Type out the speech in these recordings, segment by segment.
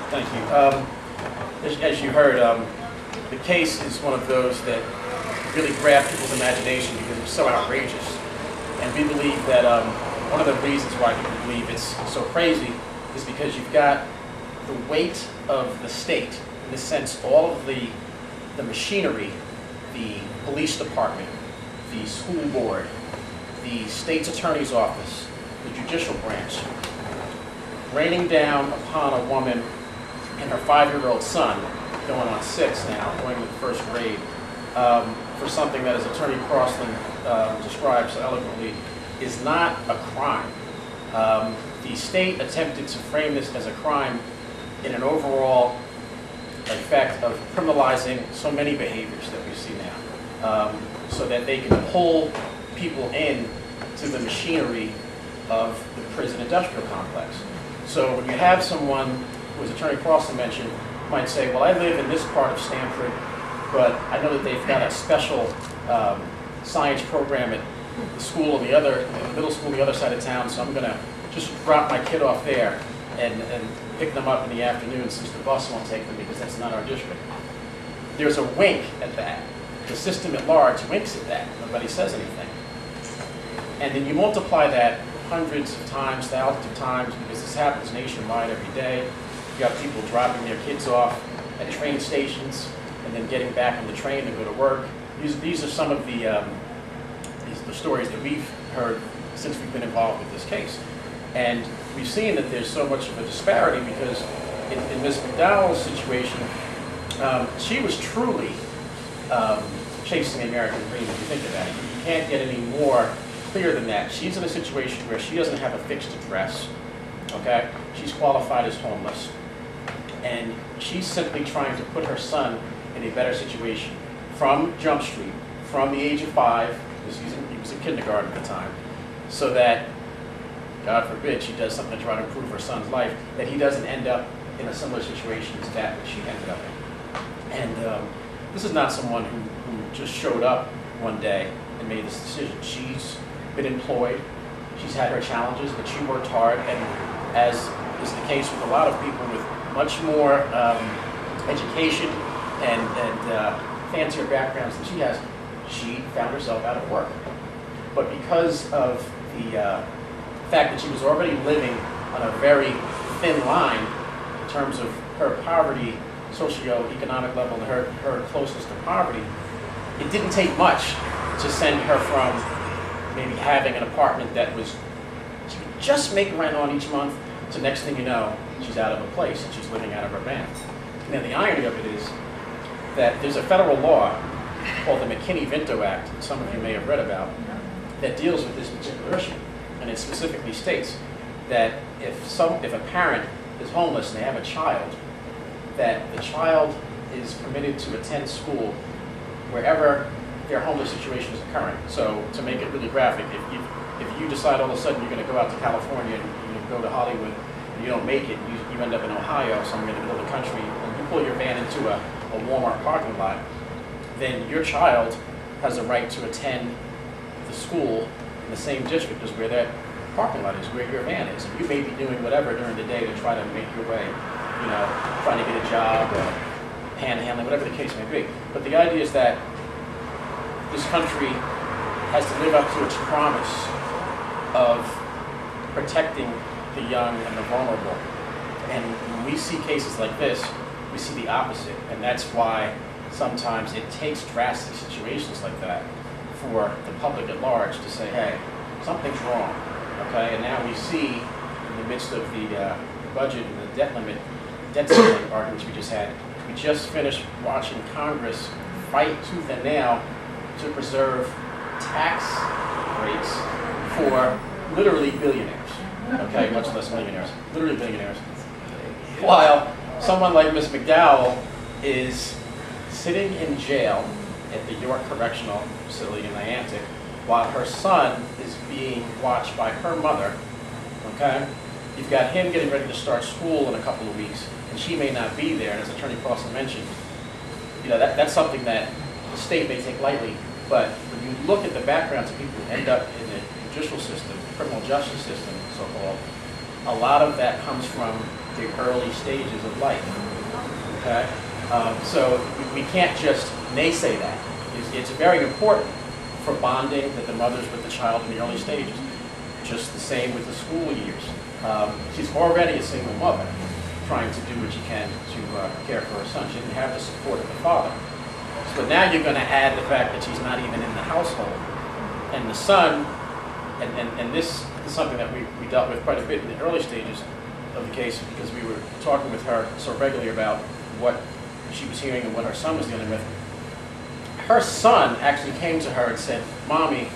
Thank you. As you heard, the case is one of those that really grabbed people's imagination because it's so outrageous. And we believe that one of the reasons why people believe it's so crazy is because you've got the weight of the state, in the sense all of the machinery, the police department, the school board, the state's attorney's office, the judicial branch, raining down upon a woman and her 5-year-old son, going on 6 now, going to the first grade, for something that, as Attorney Crossland describes so eloquently, is not a crime. The state attempted to frame this as a crime in an overall effect of criminalizing so many behaviors that we see now, so that they can pull people in to the machinery of the prison industrial complex. So when you have someone who, as Attorney Crossland mentioned, might say, well, I live in this part of Stanford, but I know that they've got a special science program at the school on the other, middle school on the other side of town, so I'm going to just drop my kid off there and pick them up in the afternoon since the bus won't take them because that's not our district. There's a wink at that. The system at large winks at that. Nobody says anything. And then you multiply that hundreds of times, thousands of times, because this happens nationwide every day. You got people dropping their kids off at train stations and then getting back on the train to go to work. These are some of the stories that we've heard since we've been involved with this case. And we've seen that there's so much of a disparity because in Ms. McDowell's situation, she was truly chasing the American dream, if you think about it. You can't get any more clear than that. She's in a situation where she doesn't have a fixed address, okay? She's qualified as homeless. And she's simply trying to put her son in a better situation from Jump Street, from the age of 5, because he was in kindergarten at the time, so that, God forbid, she does something to try to improve her son's life, that he doesn't end up in a similar situation as that which she ended up in. And this is not someone who just showed up one day and made this decision. She's been employed, she's had her challenges, but she worked hard, and as is the case with a lot of people with much more education and fancier backgrounds than she has, she found herself out of work. But because of the fact that she was already living on a very thin line in terms of her poverty, socioeconomic level, and her closeness to poverty, it didn't take much to send her from maybe having an apartment that was, she could just make rent on each month, to next thing you know, she's out of a place and she's living out of her van. Now the irony of it is that there's a federal law called the McKinney-Vento Act, that some of you may have read about, that deals with this particular issue. And it specifically states that if a parent is homeless and they have a child, that the child is permitted to attend school wherever their homeless situation is occurring. So to make it really graphic, if you decide all of a sudden you're going to go out to California and you go to Hollywood and you don't make it, you end up in Ohio, somewhere in the middle of the country, and you pull your van into a Walmart parking lot, then your child has a right to attend the school in the same district as where that parking lot is, where your van is. And you may be doing whatever during the day to try to make your way, you know, trying to get a job or panhandling, whatever the case may be. But the idea is that this country has to live up to its promise of protecting the young and the vulnerable. And when we see cases like this, we see the opposite. And that's why sometimes it takes drastic situations like that for the public at large to say, hey, something's wrong, okay? And now we see, in the midst of the budget and the debt ceiling arguments we just had, we just finished watching Congress fight tooth and nail to preserve tax rates for literally billionaires, okay, much less millionaires, literally billionaires. While someone like Ms. McDowell is sitting in jail at the York Correctional Facility in Niantic, while her son is being watched by her mother, okay? You've got him getting ready to start school in a couple of weeks, and she may not be there, and as Attorney Crossland mentioned, you know, that's something that the state may take lightly, but when you look at the backgrounds of people who end up in the judicial system, criminal justice system, so-called, a lot of that comes from the early stages of life. Okay? So we can't just naysay that. It's very important for bonding that the mother's with the child in the early stages. Just the same with the school years. She's already a single mother, trying to do what she can to care for her son. She didn't have the support of the father. So now you're going to add the fact that she's not even in the household. And the son, and this is something that we dealt with quite a bit in the early stages of the case, because we were talking with her so regularly about what she was hearing and what her son was dealing with. Her son actually came to her and said, "Mommy,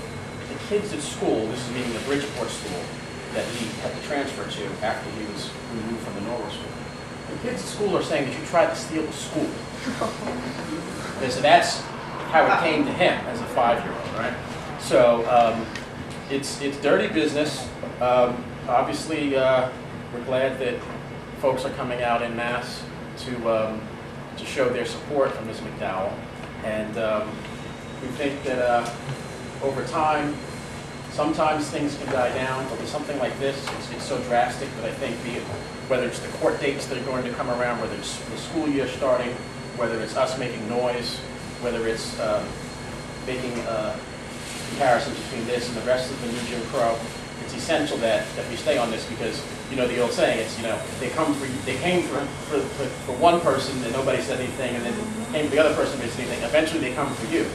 the kids at school," this is meaning the Bridgeport school that he had to transfer to after he was removed from the Norwell school. The kids at school are saying that you tried to steal the school. And so that's how it came to him as a 5-year-old, right? So it's dirty business. Obviously, we're glad that folks are coming out en masse to show their support for Ms. McDowell. And we think that over time, sometimes things can die down, but with something like this, it's so drastic that I think whether it's the court dates that are going to come around, whether it's the school year starting, whether it's us making noise, whether it's making comparisons between this and the rest of the new Jim Crow, it's essential that we stay on this, because the old saying, it's they came for one person and nobody said anything, and then came for the other person and didn't say anything. Eventually they come for you.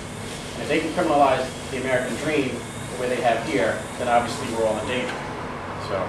And if they can criminalize the American dream the way they have here, then obviously we're all in danger. So.